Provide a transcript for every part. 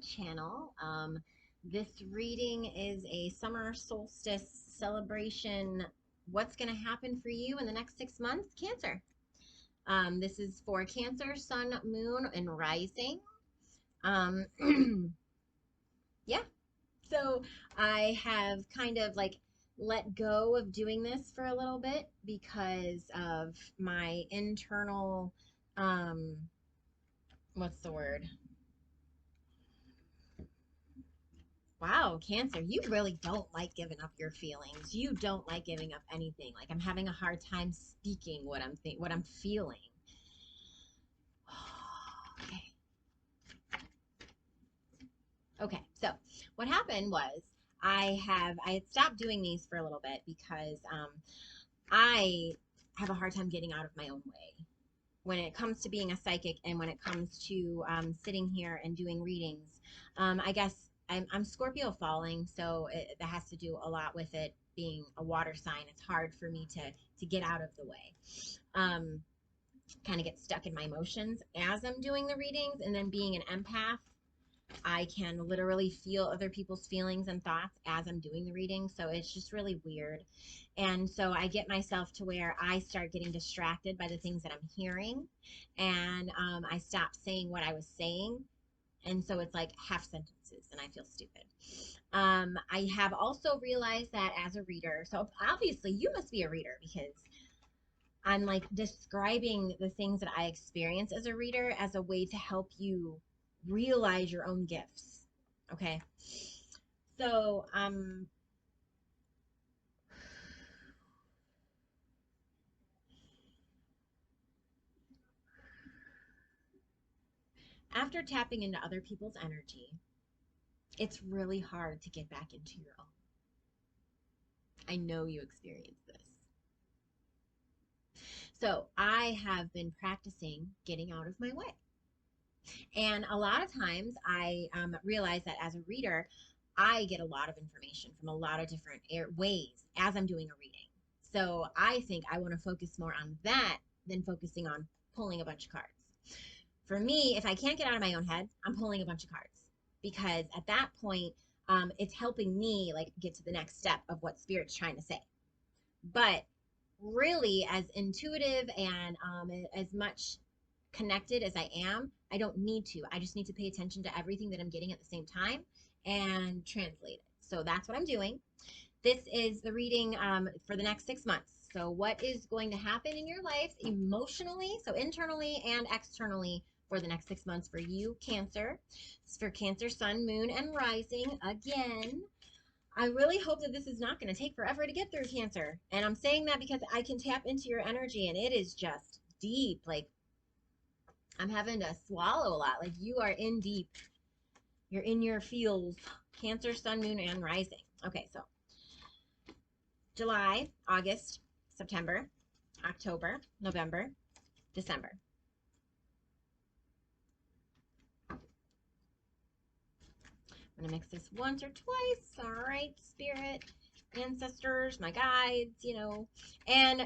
channel. This reading is a summer solstice celebration. What's going to happen for you in the next 6 months? Cancer. This is for Cancer, Sun, Moon, and Rising. Um, yeah. So I have kind of like let go of doing this for a little bit because of my internal, what's the word? Wow, Cancer, you really don't like giving up your feelings. You don't like giving up anything. Like I'm having a hard time speaking what I'm feeling. Okay. Okay. So, what happened was I had stopped doing these for a little bit because I have a hard time getting out of my own way when it comes to being a psychic and when it comes to sitting here and doing readings. I guess I'm Scorpio falling, so that has to do a lot with it being a water sign. It's hard for me to get out of the way. Kind of get stuck in my emotions as I'm doing the readings, and then being an empath, I can literally feel other people's feelings and thoughts as I'm doing the reading. So it's just really weird. And so I get myself to where I start getting distracted by the things that I'm hearing. And I stop saying what I was saying. And so it's like half sentences and I feel stupid. I have also realized that as a reader, so obviously you must be a reader because I'm like describing the things that I experience as a reader as a way to help you realize your own gifts. Okay. So, after tapping into other people's energy, it's really hard to get back into your own. I know you experienced this. So, I have been practicing getting out of my way. And a lot of times I realize that as a reader, I get a lot of information from a lot of different ways as I'm doing a reading. So I think I want to focus more on that than focusing on pulling a bunch of cards. For me, if I can't get out of my own head, I'm pulling a bunch of cards because at that point, it's helping me like get to the next step of what Spirit's trying to say. But really, as intuitive and as much connected as I am, I don't need to. I just need to pay attention to everything that I'm getting at the same time and translate it. So that's what I'm doing. This is the reading for the next 6 months. So what is going to happen in your life emotionally, so internally and externally for the next 6 months for you, Cancer. It's for Cancer, Sun, Moon, and Rising. Again, I really hope that this is not going to take forever to get through, Cancer. And I'm saying that because I can tap into your energy and it is just deep. Like I'm having to swallow a lot. Like you are in deep. You're in your feels. Cancer, Sun, Moon, and Rising. Okay, so July, August, September, October, November, December. I'm going to mix this once or twice. All right, Spirit, ancestors, my guides, And,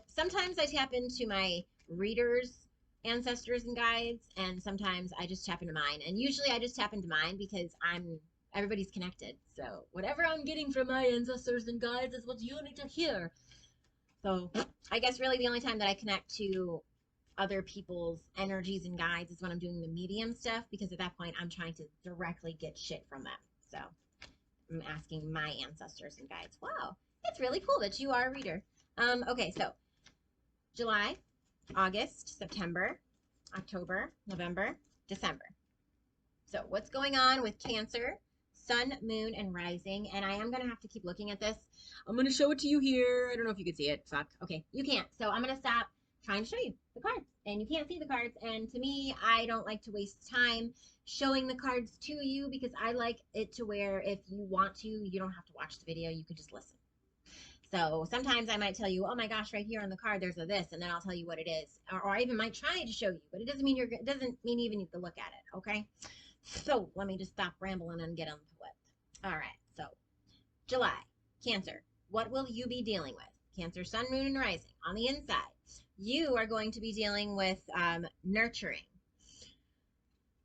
sometimes I tap into my readers' ancestors and guides, and sometimes I just tap into mine. And usually I just tap into mine because everybody's connected. So whatever I'm getting from my ancestors and guides is what you need to hear. So I guess really the only time that I connect to other people's energies and guides is when I'm doing the medium stuff, because at that point I'm trying to directly get shit from them. So I'm asking my ancestors and guides. Wow, it's really cool that you are a reader. Okay, so July, August, September, October, November, December. So what's going on with Cancer, Sun, Moon, and Rising? And I am going to have to keep looking at this. I'm going to show it to you here. I don't know if you can see it. Fuck. Okay, you can't. So I'm going to stop trying to show you the cards. And you can't see the cards. And to me, I don't like to waste time showing the cards to you because I like it to where if you want to, you don't have to watch the video. You can just listen. So sometimes I might tell you, oh my gosh, right here on the card, there's a this, and then I'll tell you what it is. Or I even might try to show you, but it doesn't mean it doesn't mean you even need to look at it, okay? So let me just stop rambling and get on to it. All right, so July, Cancer. What will you be dealing with? Cancer, Sun, Moon, and Rising. On the inside, you are going to be dealing with nurturing.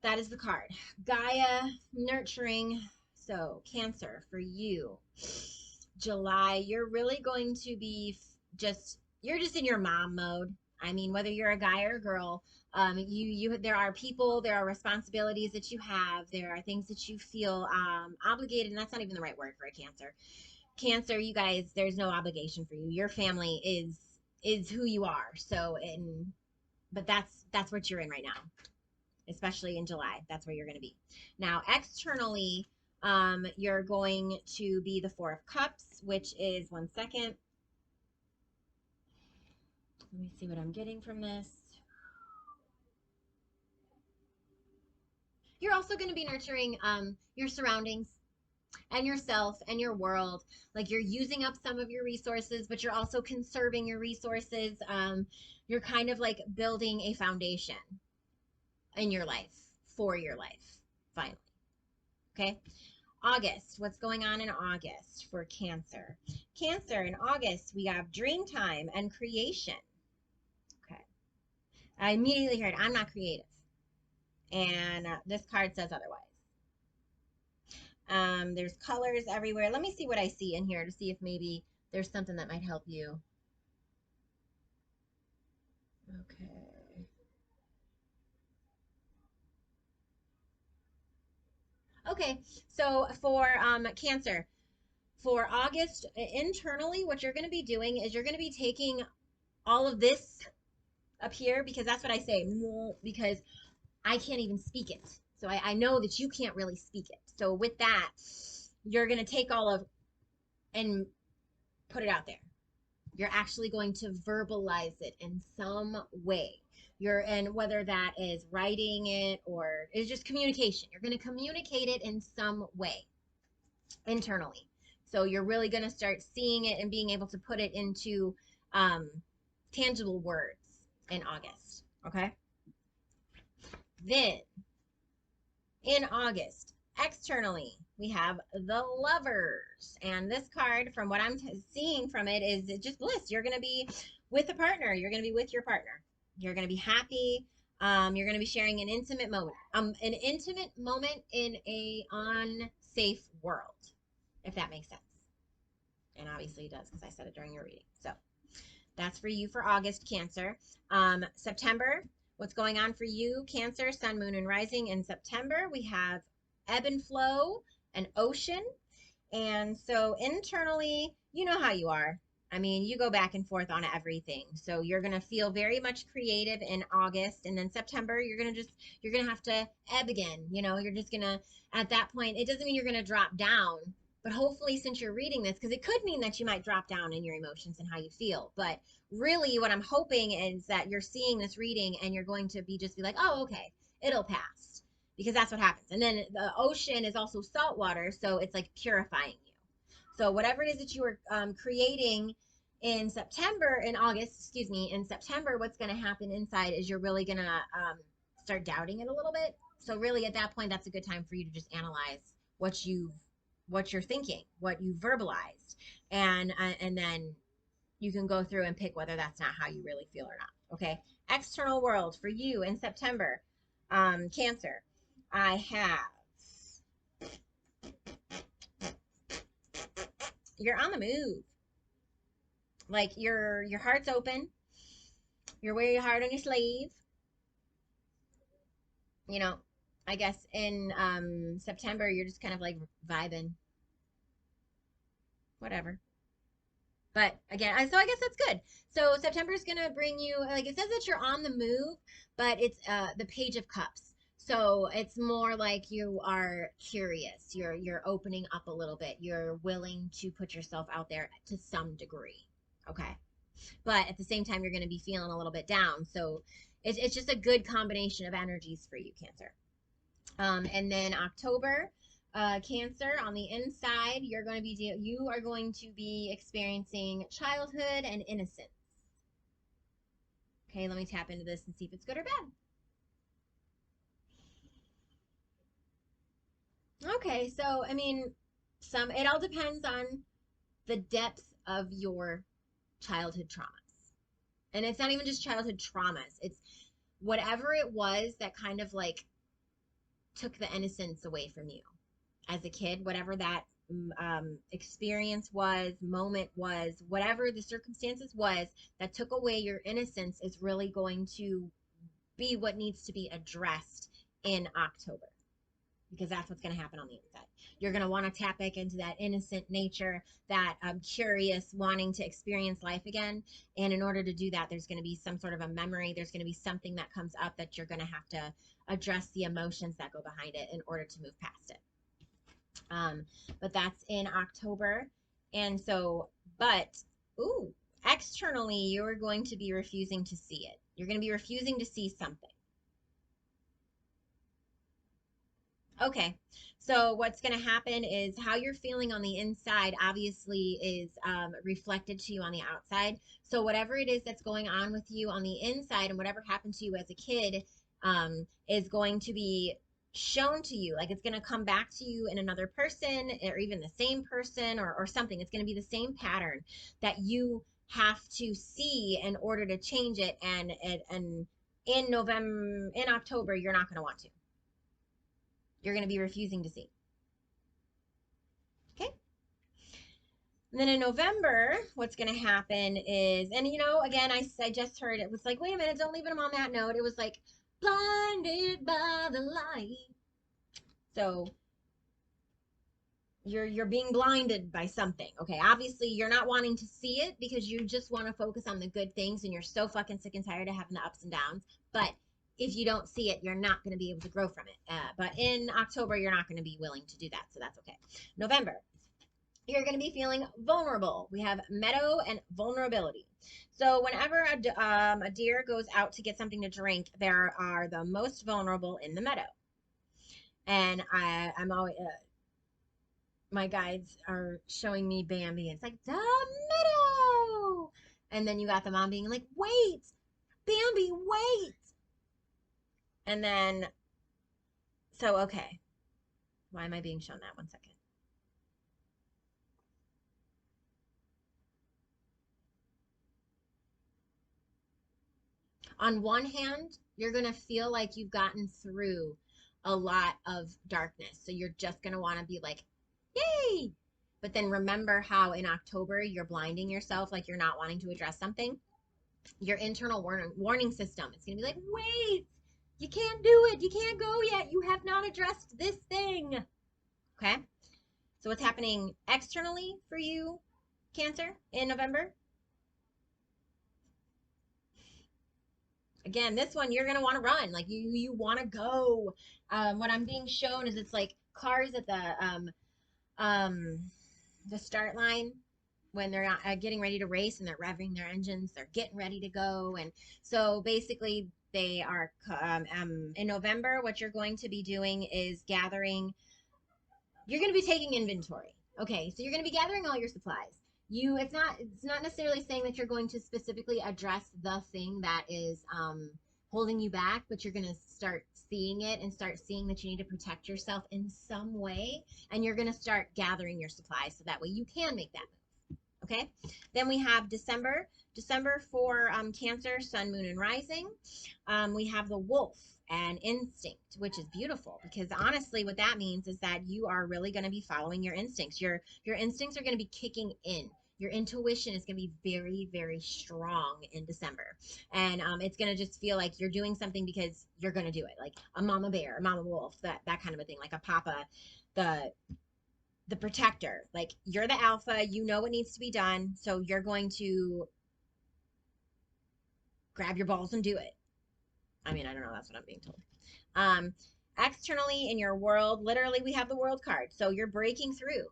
That is the card. Gaia, nurturing. So, Cancer, for you, July, you're really going to be you're just in your mom mode. I mean, whether you're a guy or a girl, there are people, there are responsibilities that you have, there are things that you feel obligated, and that's not even the right word for a Cancer. Cancer, you guys, there's no obligation for you. Your family is who you are. So, but that's what you're in right now, especially in July. That's where you're going to be. Now, externally, you're going to be the Four of Cups, which is, one second. Let me see what I'm getting from this. You're also going to be nurturing your surroundings and yourself and your world. Like, you're using up some of your resources, but you're also conserving your resources. You're kind of like building a foundation in your life, for your life, finally. Okay. August, what's going on in August for Cancer? Cancer, in August, we have dream time and creation. Okay. I immediately heard, I'm not creative. And this card says otherwise. There's colors everywhere. Let me see what I see in here to see if maybe there's something that might help you. Okay. Okay, so for Cancer, for August, internally, what you're going to be doing is you're going to be taking all of this up here, because that's what I say, because I can't even speak it. So I know that you can't really speak it. So with that, you're going to take all of and put it out there. You're actually going to verbalize it in some way. And whether that is writing it or it's just communication, you're going to communicate it in some way internally. So you're really going to start seeing it and being able to put it into tangible words in August. Okay. Then in August, externally, we have the Lovers. And this card, from what I'm seeing from it, is just bliss. You're going to be with a partner. You're going to be with your partner. You're going to be happy. You're going to be sharing an intimate moment. In a unsafe world, if that makes sense. And obviously it does, because I said it during your reading. So that's for you for August, Cancer. September, what's going on for you, Cancer, Sun, Moon, and Rising in September? We have ebb and flow, an ocean. And so internally, you know how you are. I mean, you go back and forth on everything. So you're going to feel very much creative in August. And then September, you're going to have to ebb again. You know, you're just going to, at that point, it doesn't mean you're going to drop down. But hopefully, since you're reading this, because it could mean that you might drop down in your emotions and how you feel. But really, what I'm hoping is that you're seeing this reading and you're going to just be like, oh, okay, it'll pass. Because that's what happens. And then the ocean is also salt water, so it's like purifying you. So whatever it is that you were creating in September, in September, what's going to happen inside is you're really going to start doubting it a little bit. So really, at that point, that's a good time for you to just analyze what you're thinking, what you verbalized, and then you can go through and pick whether that's not how you really feel or not. Okay. External world for you in September, Cancer. I have, you're on the move. Like your heart's open. You're wearing your heart on your sleeve. You know, I guess in September you're just kind of like vibing. Whatever. But again, so I guess that's good. So September is gonna bring you, like, it says that you're on the move, but it's the Page of Cups. So it's more like you are curious. You're opening up a little bit. You're willing to put yourself out there to some degree. Okay. But at the same time, you're going to be feeling a little bit down. So it's just a good combination of energies for you, Cancer. And then October, Cancer, on the inside, you are going to be experiencing childhood and innocence. Okay, let me tap into this and see if it's good or bad. Okay, so I mean, it all depends on the depth of your childhood traumas. And it's not even just childhood traumas. It's whatever it was that kind of like took the innocence away from you as a kid, whatever that experience was, moment was, whatever the circumstances was that took away your innocence is really going to be what needs to be addressed in October, because that's what's going to happen on the inside. You're going to want to tap back into that innocent nature, that curious wanting to experience life again. And in order to do that, there's going to be some sort of a memory. There's going to be something that comes up that you're going to have to address the emotions that go behind it in order to move past it. But that's in October. And so, but, ooh, externally, you're going to be refusing to see it. You're going to be refusing to see something. Okay, so what's going to happen is how you're feeling on the inside obviously is reflected to you on the outside. So whatever it is that's going on with you on the inside and whatever happened to you as a kid is going to be shown to you. Like it's going to come back to you in another person or even the same person or something. It's going to be the same pattern that you have to see in order to change it. And in October, you're not going to want to. You're going to be refusing to see. Okay. And then in November, what's going to happen is, and you know, again, I just heard it was like, wait a minute, don't leave them on that note. It was like, blinded by the light. So you're being blinded by something. Okay. Obviously, you're not wanting to see it because you just want to focus on the good things and you're so fucking sick and tired of having the ups and downs. But if you don't see it, you're not going to be able to grow from it. But in October, you're not going to be willing to do that. So that's okay. November, you're going to be feeling vulnerable. We have meadow and vulnerability. So whenever a deer goes out to get something to drink, there are the most vulnerable in the meadow. And I'm always, my guides are showing me Bambi. It's like, the meadow. And then you got the mom being like, wait, Bambi, wait. And then, so, okay. Why am I being shown that? 1 second. On one hand, you're going to feel like you've gotten through a lot of darkness. So you're just going to want to be like, yay. But then remember how in October you're blinding yourself, like you're not wanting to address something. Your internal warning system is going to be like, wait, you can't do it. You can't go yet. You have not addressed this thing. Okay. So what's happening externally for you, Cancer, in November? Again, this one you're gonna want to run. Like you want to go. What I'm being shown is it's like cars at the start line when they're getting ready to race and they're revving their engines. They're getting ready to go, and so basically they are in November. What you're going to be doing is gathering. You're going to be taking inventory. Okay, so you're going to be gathering all your supplies. It's not necessarily saying that you're going to specifically address the thing that is holding you back, but you're going to start seeing it and start seeing that you need to protect yourself in some way, and you're going to start gathering your supplies so that way you can make that move. Okay, then we have December for Cancer, Sun, Moon, and Rising. We have the Wolf and instinct, which is beautiful because honestly what that means is that you are really going to be following your instincts. Your instincts are going to be kicking in. Your intuition is going to be very, very strong in December. And it's going to just feel like you're doing something because you're going to do it. Like a mama bear, a mama wolf, that kind of a thing. Like a papa, the protector. Like you're the alpha, you know what needs to be done. So you're going to grab your balls and do it. I mean, I don't know. That's what I'm being told. Externally in your world, literally, we have the world card. So you're breaking through.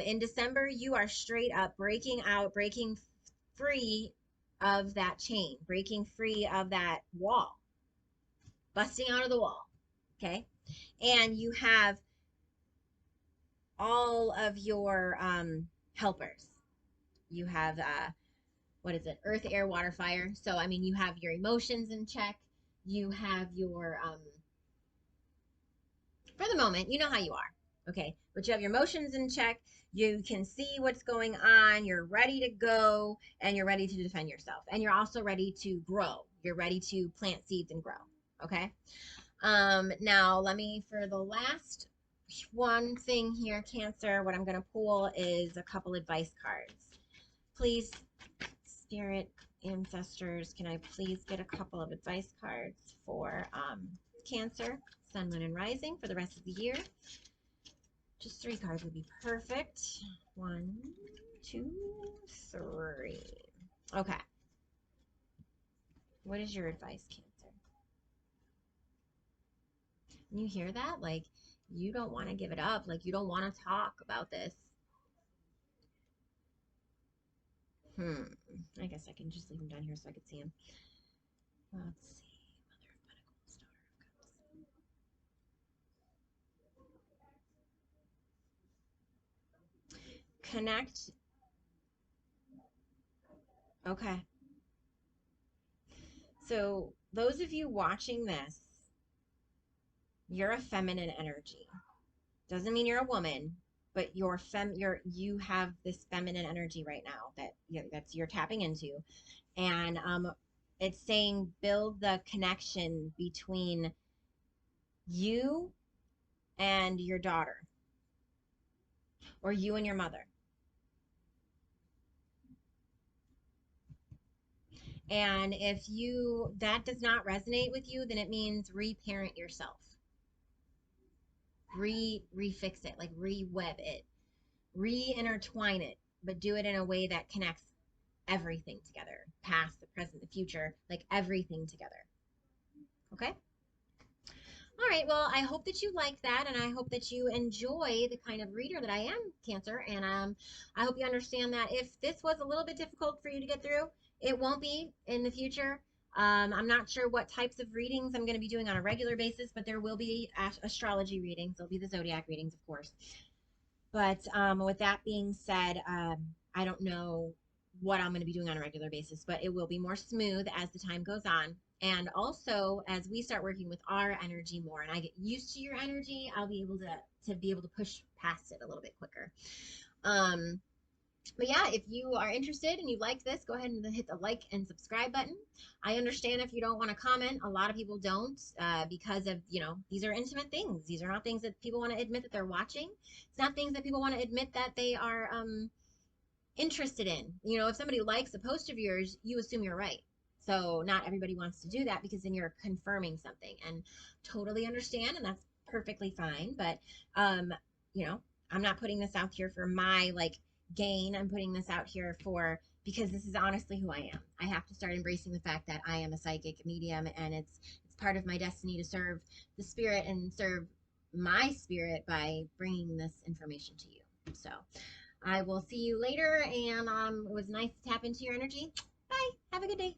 In December, you are straight up breaking out, breaking free of that chain, breaking free of that wall, busting out of the wall. Okay. And you have all of your helpers. You have, what is it? Earth, air, water, fire. So, I mean, you have your emotions in check. You have your, for the moment, you know how you are. Okay. But you have your emotions in check. You can see what's going on. You're ready to go and you're ready to defend yourself. And you're also ready to grow. You're ready to plant seeds and grow. Okay. Now let me, for the last one thing here, Cancer, what I'm going to pull is a couple advice cards. Please, Spirit, ancestors, can I please get a couple of advice cards for Cancer, Sun, Moon, and Rising for the rest of the year? Just 3 cards would be perfect. 1, 2, 3. Okay. What is your advice, Cancer? And you hear that? Like, you don't want to give it up. Like, you don't want to talk about this. I guess I can just leave him down here so I can see him. Let's see. Mother of Pentacles, Daughter of Cups. Connect. Okay. So those of you watching this, you're a feminine energy. Doesn't mean you're a woman, but you have this feminine energy right now that's you're tapping into. And it's saying build the connection between you and your daughter, or you and your mother. And if that does not resonate with you, then it means reparent yourself. Refix it, like re-web it, re-intertwine it, but do it in a way that connects everything together, past, the present, the future, like everything together. Okay? All right, well, I hope that you like that, and I hope that you enjoy the kind of reader that I am, Cancer, and I hope you understand that if this was a little bit difficult for you to get through, it won't be in the future. I'm not sure what types of readings I'm going to be doing on a regular basis, but there will be astrology readings. There'll be the zodiac readings, of course. But with that being said, I don't know what I'm going to be doing on a regular basis, but it will be more smooth as the time goes on. And also, as we start working with our energy more and I get used to your energy, I'll be able to push past it a little bit quicker. But yeah, if you are interested and you like this, go ahead and hit the like and subscribe button. I understand if you don't want to comment. A lot of people don't because of, these are intimate things. These are not things that people want to admit that they're watching. It's not things that people want to admit that they are interested in. If somebody likes a post of yours, you assume you're right. So not everybody wants to do that because then you're confirming something, and totally understand, and that's perfectly fine. But I'm not putting this out here for my gain. I'm putting this out here because this is honestly who I am. I have to start embracing the fact that I am a psychic medium, and it's part of my destiny to serve the spirit and serve my spirit by bringing this information to you. So I will see you later, and it was nice to tap into your energy. Bye. Have a good day.